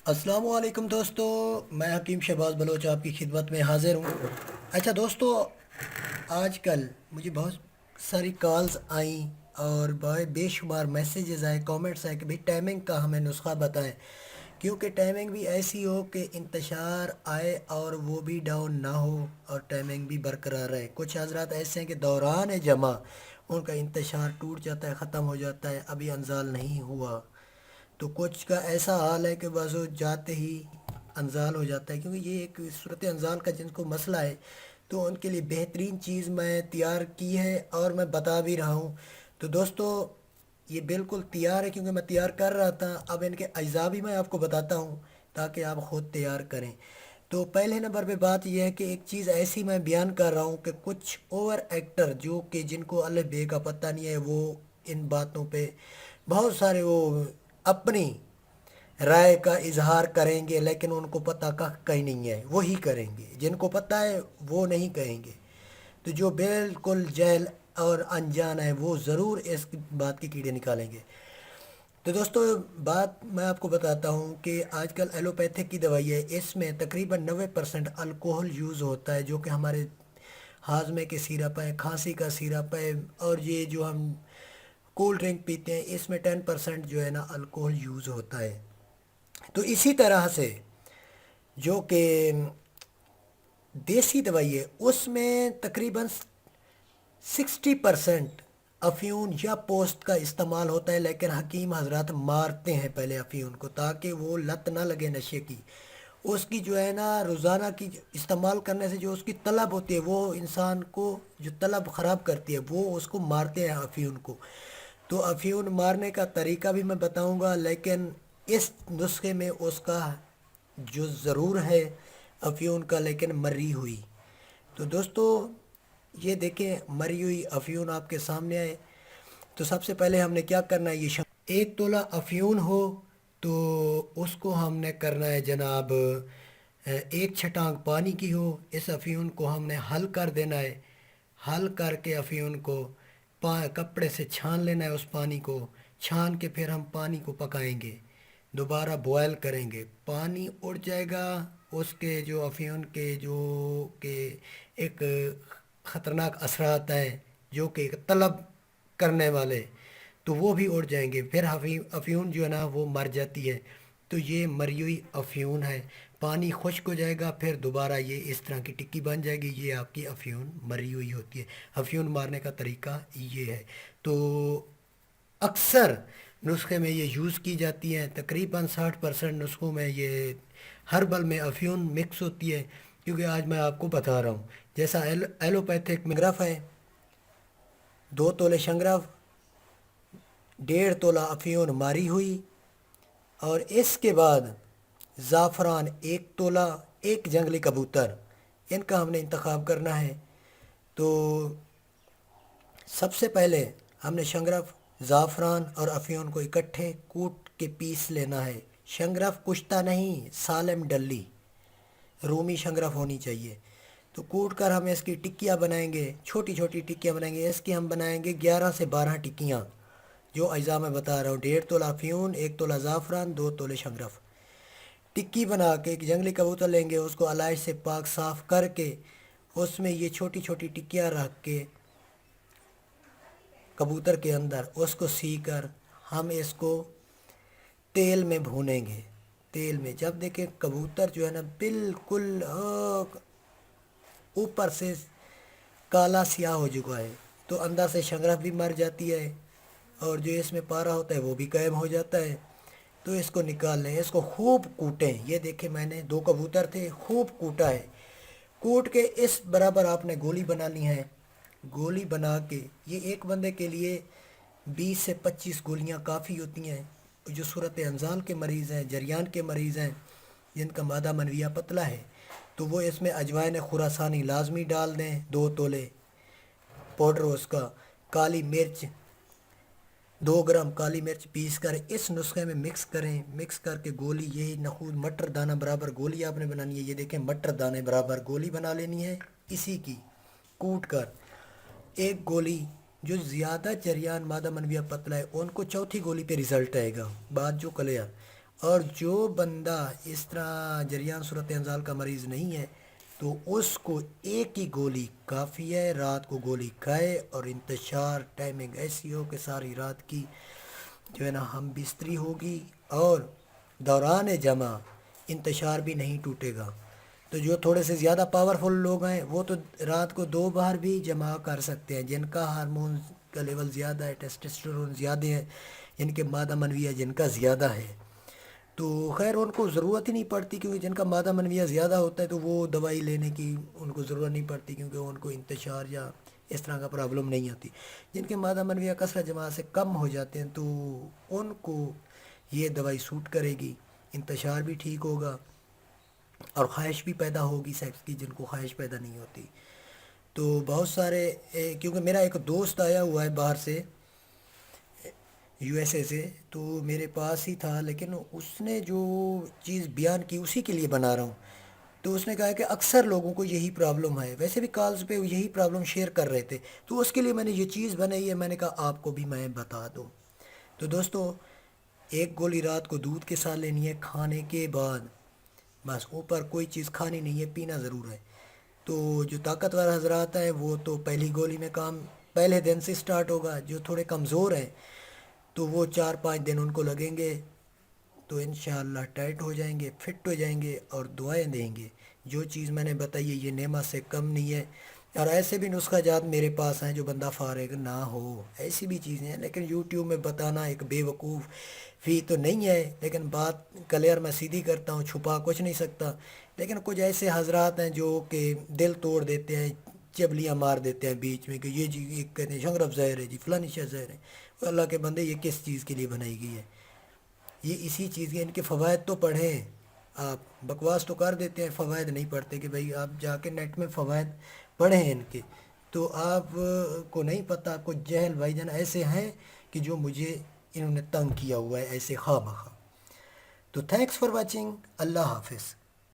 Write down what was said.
السلام علیکم دوستو، میں حکیم شہباز بلوچ آپ کی خدمت میں حاضر ہوں۔ اچھا دوستو، آج کل مجھے بہت ساری کالز آئیں اور بہت بے شمار میسیجز آئے، کامنٹس آئے کہ بھئی ٹائمنگ کا ہمیں نسخہ بتائیں، کیونکہ ٹائمنگ بھی ایسی ہو کہ انتشار آئے اور وہ بھی ڈاؤن نہ ہو اور ٹائمنگ بھی برقرار رہے۔ کچھ حضرات ایسے ہیں کہ دوران جمع ان کا انتشار ٹوٹ جاتا ہے، ختم ہو جاتا ہے، ابھی انزال نہیں ہوا۔ تو کچھ کا ایسا حال ہے کہ بس وہ جاتے ہی انزال ہو جاتا ہے، کیونکہ یہ ایک صورت انزال کا جن کو مسئلہ ہے، تو ان کے لیے بہترین چیز میں تیار کی ہے اور میں بتا بھی رہا ہوں۔ تو دوستو، یہ بالکل تیار ہے کیونکہ میں تیار کر رہا تھا، اب ان کے اجزاء بھی میں آپ کو بتاتا ہوں تاکہ آپ خود تیار کریں۔ تو پہلے نمبر پہ بات یہ ہے کہ ایک چیز ایسی میں بیان کر رہا ہوں کہ کچھ اوور ایکٹر جو کہ جن کو الف بے کا پتہ نہیں ہے، وہ ان باتوں پہ بہت سارے وہ اپنی رائے کا اظہار کریں گے، لیکن ان کو پتہ کہیں نہیں ہے، وہی کریں گے جن کو پتہ ہے، وہ نہیں کہیں گے۔ تو جو بالکل جہل اور انجان ہے وہ ضرور اس بات کے کیڑے نکالیں گے۔ تو دوستو، بات میں آپ کو بتاتا ہوں کہ آج کل ایلوپیتھک کی دوائی ہے، اس میں تقریباً 90% الکوہل یوز ہوتا ہے، جو کہ ہمارے ہاضمے کے سیرپ ہے، کھانسی کا سیرپ ہے، اور یہ جو ہم کول ڈرنک پیتے ہیں اس میں 10% جو ہے نا الکوہل یوز ہوتا ہے۔ تو اسی طرح سے جو کہ دیسی دوائی ہے اس میں تقریباً 60% افیون یا پوسٹ کا استعمال ہوتا ہے، لیکن حکیم حضرات مارتے ہیں پہلے افیون کو تاکہ وہ لت نہ لگے نشے کی۔ اس کی جو ہے نا روزانہ کی استعمال کرنے سے جو اس کی طلب ہوتی ہے، وہ انسان کو جو طلب خراب کرتی ہے، وہ اس کو مارتے ہیں افیون کو۔ تو افیون مارنے کا طریقہ بھی میں بتاؤں گا، لیکن اس نسخے میں اس کا جو ضرور ہے افیون کا، لیکن مری ہوئی۔ تو دوستو، یہ دیکھیں مری ہوئی افیون آپ کے سامنے آئے۔ تو سب سے پہلے ہم نے کیا کرنا ہے، یہ ایک تولہ افیون ہو تو اس کو ہم نے کرنا ہے جناب، ایک چھٹانک پانی کی ہو، اس افیون کو ہم نے حل کر دینا ہے۔ حل کر کے افیون کو کپڑے سے چھان لینا ہے، اس پانی کو چھان کے پھر ہم پانی کو پکائیں گے، دوبارہ بوائل کریں گے، پانی اڑ جائے گا، اس کے جو افیون کے جو کہ ایک خطرناک اثرات ہیں جو کہ ایک طلب کرنے والے، تو وہ بھی اڑ جائیں گے، پھر افیون جو ہے نا وہ مر جاتی ہے۔ تو یہ مری ہوئی افیون ہے، پانی خشک ہو جائے گا، پھر دوبارہ یہ اس طرح کی ٹکی بن جائے گی، یہ آپ کی افیون مری ہوئی ہوتی ہے۔ افیون مارنے کا طریقہ یہ ہے۔ تو اکثر نسخے میں یہ یوز کی جاتی ہیں، تقریباً 60% نسخوں میں یہ ہربل میں افیون مکس ہوتی ہے، کیونکہ آج میں آپ کو بتا رہا ہوں جیسا ایلوپیتھک شنگرف ہے، 2 تولے شنگرف، 1.5 تولہ افیون ماری ہوئی، اور اس کے بعد زعفران 1 تولہ، ایک جنگلی کبوتر، ان کا ہم نے انتخاب کرنا ہے۔ تو سب سے پہلے ہم نے شنگرف، زعفران اور افیون کو اکٹھے کوٹ کے پیس لینا ہے۔ شنگرف کشتہ نہیں، سالم ڈلی رومی شنگرف ہونی چاہیے۔ تو کوٹ کر ہم اس کی ٹکیاں بنائیں گے، چھوٹی چھوٹی ٹکیاں بنائیں گے، اس کی ہم بنائیں گے 11 سے 12 ٹکیاں، جو اجزاء میں بتا رہا ہوں: 1.5 تولہ افیون، 1 تولہ زعفران، 2 تولے شنگرف۔ ٹکی بنا کے ایک جنگلی کبوتر لیں گے، اس کو علائش سے پاک صاف کر کے اس میں یہ چھوٹی چھوٹی ٹکیاں رکھ کے کبوتر کے اندر اس کو سی کر ہم اس کو تیل میں بھونیں گے۔ تیل میں جب دیکھیں کبوتر جو ہے نا بالکل اوپر سے کالا سیاہ ہو چکا ہے، تو اندر سے شنگرف بھی مر جاتی ہے اور جو اس میں پارا ہوتا ہے وہ بھی قائم ہو جاتا ہے۔ تو اس کو نکال لیں، اس کو خوب کوٹیں۔ یہ دیکھیں میں نے 2 کبوتر تھے، خوب کوٹا ہے۔ کوٹ کے اس برابر آپ نے گولی بنانی ہے۔ گولی بنا کے یہ ایک بندے کے لیے 20 سے 25 گولیاں کافی ہوتی ہیں۔ جو صورت انزال کے مریض ہیں، جریان کے مریض ہیں، جن کا مادہ منویہ پتلا ہے، تو وہ اس میں اجوائن خراسانی لازمی ڈال دیں، 2 تولے پاؤڈر اس کا، کالی مرچ 2 گرام کالی مرچ پیس کر اس نسخے میں مکس کریں۔ مکس کر کے گولی، یہی نخود مٹر دانہ برابر گولی آپ نے بنانی ہے۔ یہ دیکھیں مٹر دانے برابر گولی بنا لینی ہے، اسی کی کوٹ کر ایک گولی۔ جو زیادہ جریان مادہ منویہ پتلا ہے ان کو چوتھی گولی پہ رزلٹ آئے گا، بات جو کلیئر۔ اور جو بندہ اس طرح جریان صورت انزال کا مریض نہیں ہے تو اس کو ایک ہی گولی کافی ہے، رات کو گولی کھائے اور انتشار ٹائمنگ ایسی ہو کہ ساری رات کی جو ہے نا ہم بستری ہوگی اور دوران جمع انتشار بھی نہیں ٹوٹے گا۔ تو جو تھوڑے سے زیادہ پاورفل لوگ ہیں وہ تو رات کو 2 بار بھی جمع کر سکتے ہیں، جن کا ہارمون کا لیول زیادہ ہے، ٹیسٹوسٹیرون زیادہ ہے، جن کے مادہ منویہ جن کا زیادہ ہے، تو خیر ان کو ضرورت ہی نہیں پڑتی، کیونکہ جن کا مادہ منویہ زیادہ ہوتا ہے تو وہ دوائی لینے کی ان کو ضرورت نہیں پڑتی، کیونکہ ان کو انتشار یا اس طرح کا پرابلم نہیں آتی۔ جن کے مادہ منویہ کثرت جماعت سے کم ہو جاتے ہیں تو ان کو یہ دوائی سوٹ کرے گی، انتشار بھی ٹھیک ہوگا اور خواہش بھی پیدا ہوگی سیکس کی، جن کو خواہش پیدا نہیں ہوتی۔ تو بہت سارے کیونکہ میرا ایک دوست آیا ہوا ہے باہر سے، USA سے، تو میرے پاس ہی تھا، لیکن اس نے جو چیز بیان کی اسی کے لیے بنا رہا ہوں۔ تو اس نے کہا کہ اکثر لوگوں کو یہی پرابلم ہے، ویسے بھی کالز پہ یہی پرابلم شیئر کر رہے تھے، تو اس کے لیے میں نے یہ چیز بنائی ہے، میں نے کہا آپ کو بھی میں بتا دوں۔ تو دوستو، ایک گولی رات کو دودھ کے ساتھ لینی ہے کھانے کے بعد، بس اوپر کوئی چیز کھانی نہیں ہے، پینا ضرور ہے۔ تو جو طاقتور حضرات ہیں وہ تو پہلی گولی میں کام پہلے دن سے سٹارٹ ہوگا، جو تھوڑے کمزور ہیں تو وہ 4-5 دن ان کو لگیں گے، تو انشاءاللہ ٹائٹ ہو جائیں گے، فٹ ہو جائیں گے اور دعائیں دیں گے۔ جو چیز میں نے بتائی ہے یہ نعمت سے کم نہیں ہے، اور ایسے بھی نسخہ جات میرے پاس ہیں جو بندہ فارغ نہ ہو، ایسی بھی چیزیں ہیں، لیکن یوٹیوب میں بتانا ایک بے وقوف فی تو نہیں ہے، لیکن بات کلیئر میں سیدھی کرتا ہوں، چھپا کچھ نہیں سکتا۔ لیکن کچھ ایسے حضرات ہیں جو کہ دل توڑ دیتے ہیں، چبلیاں مار دیتے ہیں بیچ میں کہ یہ جی یہ کہتے ہیں شنگرف زہر ہے جی، فلانی شے زہر ہے۔ اللہ کے بندے یہ کس چیز کے لیے بنائی گئی ہے؟ یہ اسی چیز کے، ان کے فوائد تو پڑھیں۔ آپ بکواس تو کر دیتے ہیں، فوائد نہیں پڑھتے کہ بھائی آپ جا کے نیٹ میں فوائد پڑھیں ان کے، تو آپ کو نہیں پتہ، آپ کو جہل بھائی جان ایسے ہیں کہ جو مجھے انہوں نے تنگ کیا ہوا ہے ایسے خواہ مخواہ۔ تو تھینکس فار واچنگ، اللہ حافظ۔